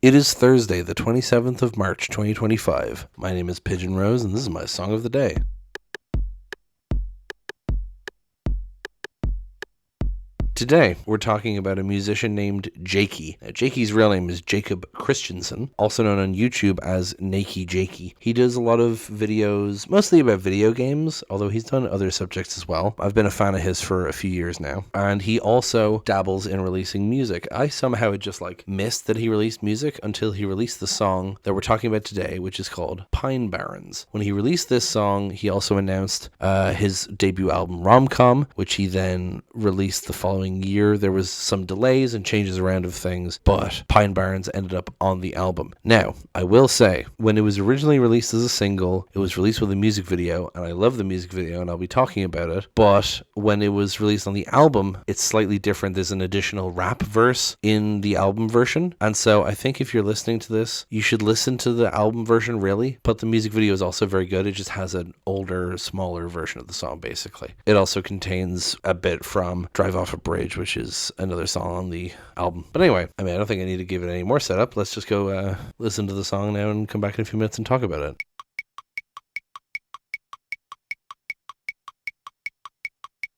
It is Thursday, the 27th of March, 2025. My name is Pigeon Rose, and this is my song of the day. Today, we're talking about a musician named Jakey. Now, Jakey's real name is Jacob Christensen, also known on YouTube as Nakey Jakey. He does a lot of videos, mostly about video games, although he's done other subjects as well. I've been a fan of his for a few years now. And he also dabbles in releasing music. I somehow had just missed that he released music until he released the song that we're talking about today, which is called BARRENS. When he released this song, he also announced his debut album Rom-Com, which he then released the following year. There was some delays and changes around of things, but BARRENS ended up on the album. Now, I will say, when it was originally released as a single, it was released with a music video, and I love the music video, and I'll be talking about it, but when it was released on the album, it's slightly different. There's an additional rap verse in the album version, and so I think if you're listening to this, you should listen to the album version, really, but the music video is also very good. It just has an older, smaller version of the song, basically. It also contains a bit from Drive Off a Bridge, which is another song on the album. But anyway, I don't think I need to give it any more setup. Let's just go listen to the song now and come back in a few minutes and talk about it.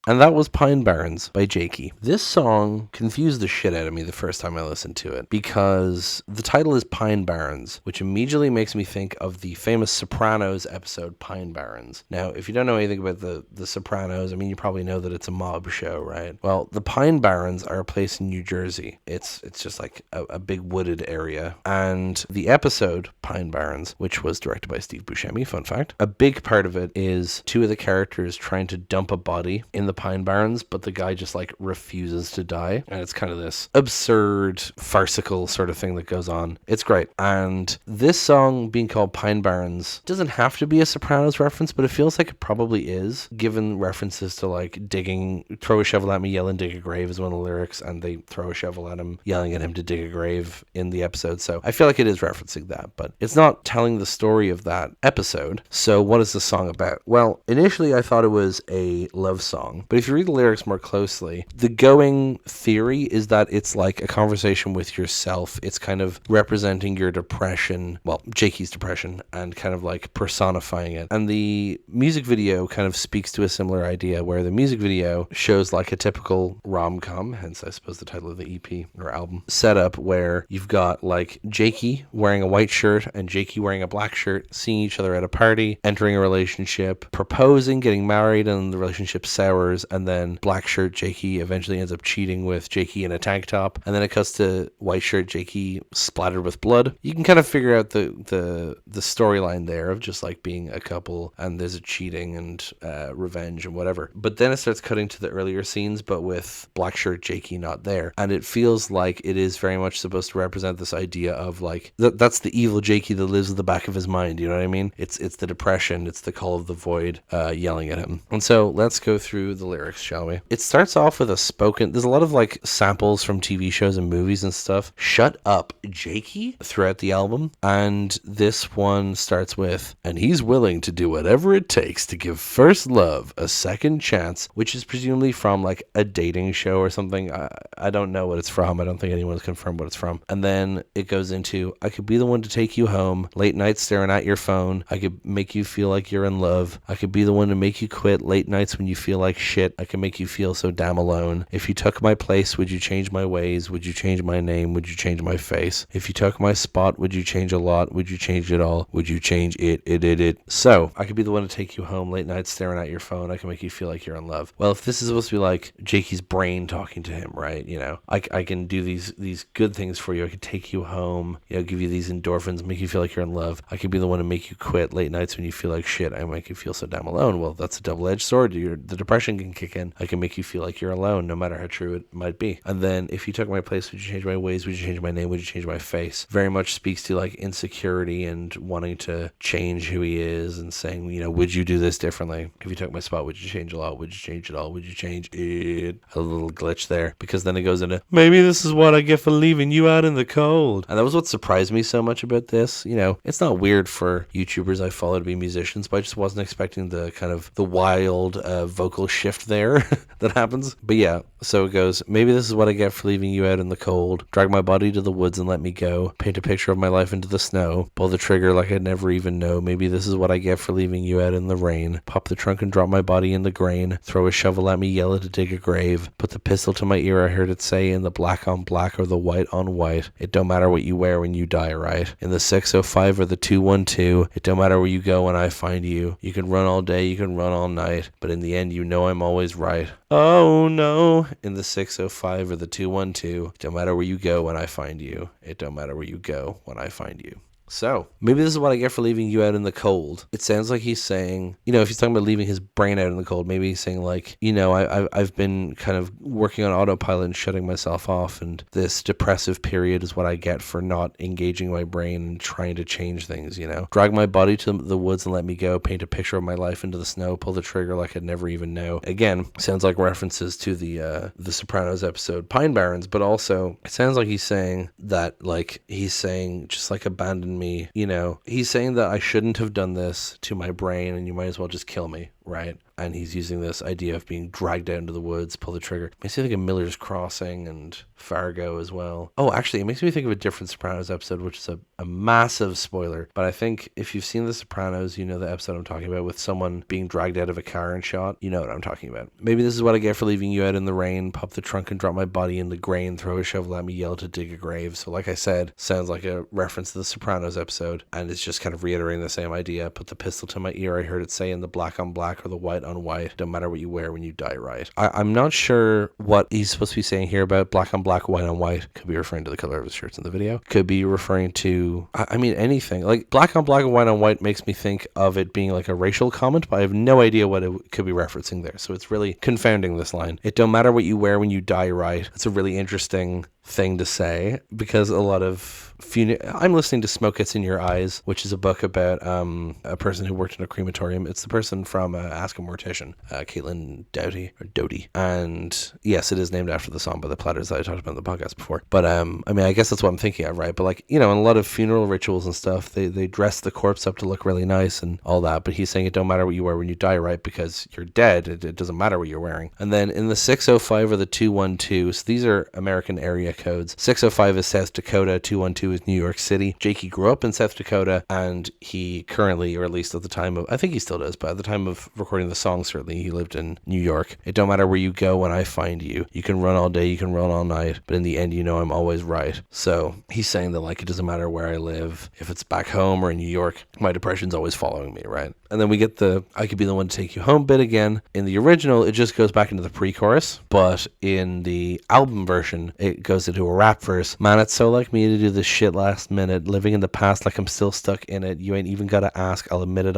And that was BARRENS by Jakey. This song confused the shit out of me the first time I listened to it because the title is BARRENS, which immediately makes me think of the famous Sopranos episode Barrens. Now, if you don't know anything about the Sopranos, you probably know that it's a mob show, right? Well, the Barrens are a place in New Jersey. It's just like a big wooded area. And the episode Barrens, which was directed by Steve Buscemi, fun fact, a big part of it is two of the characters trying to dump a body in the Barrens, but the guy just refuses to die, and it's kind of this absurd farcical sort of thing that goes on. It's great. And this song being called Barrens doesn't have to be a Sopranos reference, but it feels like it probably is, given references to digging, throw a shovel at me, yell and dig a grave is one of the lyrics, and they throw a shovel at him, yelling at him to dig a grave in the episode. So I feel like it is referencing that, but it's not telling the story of that episode. So what is the song about? Well, initially I thought it was a love song, but if you read the lyrics more closely, the going theory is that it's like a conversation with yourself. It's kind of representing your depression, well, Jakey's depression, and kind of personifying it. And the music video kind of speaks to a similar idea, where the music video shows a typical rom-com, hence I suppose the title of the EP or album, setup where you've got Jakey wearing a white shirt and Jakey wearing a black shirt, seeing each other at a party, entering a relationship, proposing, getting married, and the relationship sours. And then black shirt Jakey eventually ends up cheating with Jakey in a tank top, and then it cuts to white shirt Jakey splattered with blood. You can kind of figure out the storyline there of just being a couple, and there's a cheating and revenge and whatever. But then it starts cutting to the earlier scenes, but with black shirt Jakey not there, and it feels like it is very much supposed to represent this idea of that's the evil Jakey that lives at the back of his mind. You know what I mean? It's the depression, it's the call of the void yelling at him. And so let's go through the lyrics, shall we? It starts off with a spoken, there's a lot of samples from TV shows and movies and stuff. Shut up, Jakey, throughout the album. And this one starts with, and he's willing to do whatever it takes to give first love a second chance, which is presumably from a dating show or something. I don't know what it's from. I don't think anyone's confirmed what it's from. And then it goes into, I could be the one to take you home, late nights staring at your phone. I could make you feel like you're in love. I could be the one to make you quit late nights when you feel like shit. I can make you feel so damn alone. If you took my place, would you change my ways? Would you change my name? Would you change my face? If you took my spot, would you change a lot? Would you change it all? Would you change it? So, I could be the one to take you home, late nights staring at your phone. I can make you feel like you're in love. Well, if this is supposed to be Jakey's brain talking to him, right? I can do these good things for you. I could take you home, give you these endorphins, make you feel like you're in love. I could be the one to make you quit late nights when you feel like shit. I make you feel so damn alone. Well, that's a double-edged sword. The depression can kick in. I can make you feel like you're alone, no matter how true it might be. And then, if you took my place, would you change my ways? Would you change my name? Would you change my face? Very much speaks to insecurity and wanting to change who he is, and saying, would you do this differently? If you took my spot, would you change a lot? Would you change it all? Would you change it? A little glitch there, because then it goes into, maybe this is what I get for leaving you out in the cold. And that was what surprised me so much about this. It's not weird for YouTubers I follow to be musicians, but I just wasn't expecting the kind of the wild vocal shift shift there that happens. But yeah, so it goes, maybe this is what I get for leaving you out in the cold. Drag my body to the woods and let me go. Paint a picture of my life into the snow. Pull the trigger like I'd never even know. Maybe this is what I get for leaving you out in the rain. Pop the trunk and drop my body in the grain. Throw a shovel at me, yell to dig a grave. Put the pistol to my ear, I heard it say, in the black on black or the white on white. It don't matter what you wear when you die, right? In the 605 or the 212, it don't matter where you go when I find you. You can run all day, you can run all night, but in the end you know I'm always right. Oh no. In the 605 or the 212, it don't matter where you go when I find you. It don't matter where you go when I find you. So, maybe this is what I get for leaving you out in the cold. It sounds like he's saying, you know, if he's talking about leaving his brain out in the cold, maybe he's saying like, you know, I've been kind of working on autopilot and shutting myself off, and this depressive period is what I get for not engaging my brain and trying to change things, you know. Drag my body to the woods and let me go. Paint a picture of my life into the snow. Pull the trigger like I'd never even know. Again, sounds like references to the Sopranos episode Pine Barrens, but also it sounds like he's saying that, like, he's saying just like abandon me, you know. He's saying that I shouldn't have done this to my brain and you might as well just kill me, right? And he's using this idea of being dragged out into the woods, pull the trigger. Makes me think of Miller's Crossing and Fargo as well. Oh, actually, it makes me think of a different Sopranos episode, which is a massive spoiler. But I think if you've seen The Sopranos, you know the episode I'm talking about with someone being dragged out of a car and shot. You know what I'm talking about. Maybe this is what I get for leaving you out in the rain. Pop the trunk and drop my body in the grain. Throw a shovel at me, yell to dig a grave. So like I said, sounds like a reference to the Sopranos episode. And it's just kind of reiterating the same idea. Put the pistol to my ear, I heard it say, in the black on black or the white on white. Don't matter what you wear when you die, right? I'm not sure what he's supposed to be saying here about black on black, white on white. Could be referring to the color of his shirts in the video. Could be referring to, I mean, anything. Like, black on black and white on white makes me think of it being like a racial comment, but I have no idea what it could be referencing there. So it's really confounding, this line. It don't matter what you wear when you die, right? It's a really interesting thing to say, because a lot of I'm listening to Smoke Gets in Your Eyes, which is a book about a person who worked in a crematorium. It's the person from Ask a Mortician, Caitlin Doughty, and yes, it is named after the song by the Platters that I talked about in the podcast before. But I mean, I guess that's what I'm thinking of, right? But like, you know, in a lot of funeral rituals and stuff, they dress the corpse up to look really nice and all that, but he's saying it don't matter what you wear when you die, right? Because you're dead. It doesn't matter what you're wearing. And then in the 605 or the 212, so these are American area codes. 605 is South Dakota, 212 is New York City. Jakey grew up in South Dakota, and he currently, or at least at the time of, I think he still does, but at the time of recording the song, certainly he lived in New York. It don't matter where you go when I find you. You can run all day, you can run all night, but in the end, you know I'm always right. So he's saying that, like, it doesn't matter where I live. If it's back home or in New York, my depression's always following me, right? And then we get the I could be the one to take you home bit again. In the original, it just goes back into the pre-chorus, but in the album version, it goes into a rap verse. Man, it's so like me to do this shit last minute, living in the past like I'm still stuck in it. You ain't even gotta ask, I'll admit it.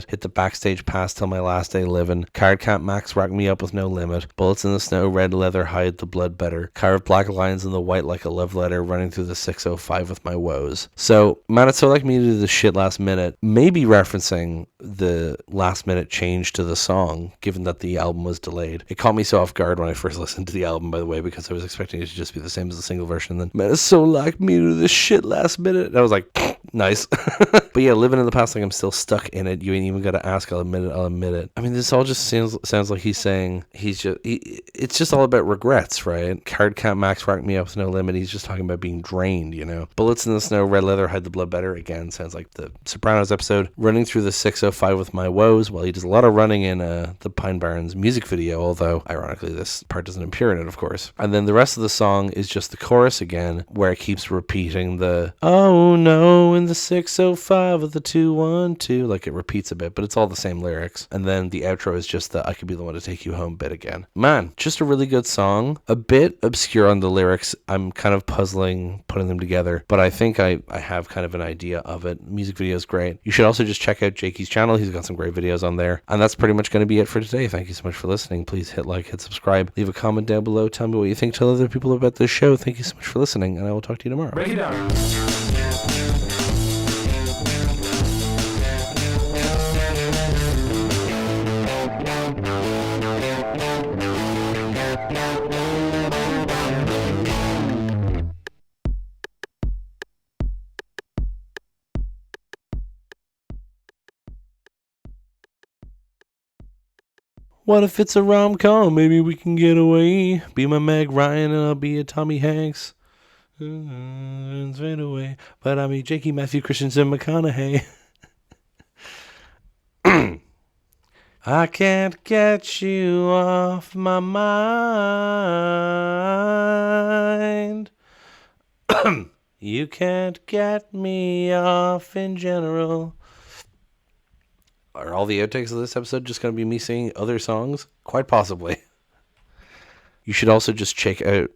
Hit the backstage pass till my last day living. Card can't max rack me up with no limit. Bullets in the snow, red leather, hide the blood better. Carved black lines in the white like a love letter, running through the 605 with my woes. So, man, it's so like me to do this shit last minute, maybe referencing the last minute change to the song, given that the album was delayed. It caught me so off guard when I first listened to the album, by the way, because I was expecting it to just be the same as the single version. Then, man, it's so like me to do this shit last minute. And I was like, nice. But yeah, living in the past like I'm still stuck in it. You ain't even gotta ask, I'll admit it. I mean, this all just sounds like he's saying it's just all about regrets, right? Card can't max rack me up with no limit. He's just talking about being drained, you know. Bullets in the snow, red leather, hide the blood better. Again, sounds like the Sopranos episode. Running through the 605 with my woes. Well, he does a lot of running in the Pine Barrens music video, although ironically this part doesn't appear in it, of course. And then the rest of the song is just the chorus again, where it keeps repeating the oh no in the 605 of the 212, like it repeats a bit, but it's all the same lyrics. And then the outro is just the I could be the one to take you home bit again. Man, just a really good song. A bit obscure on the lyrics. I'm kind of puzzling putting them together, but I think I have kind of an idea of it. Music video is great. You should also just check out Jakey's channel. He's got some great videos on there. And that's pretty much going to be it for today. Thank you so much for listening. Please hit like, hit subscribe, leave a comment down below. Tell me what you think. Tell other people about this show. Thank you so much for listening, and I will talk to you tomorrow. Break it down. What if it's a rom-com? Maybe we can get away. Be my Meg Ryan and I'll be a Tommy Hanks. Right away. But I'll be Jakey, Matthew Christensen, McConaughey. I can't get you off my mind. You can't get me off in general. Are all the outtakes of this episode just going to be me singing other songs? Quite possibly. You should also just check out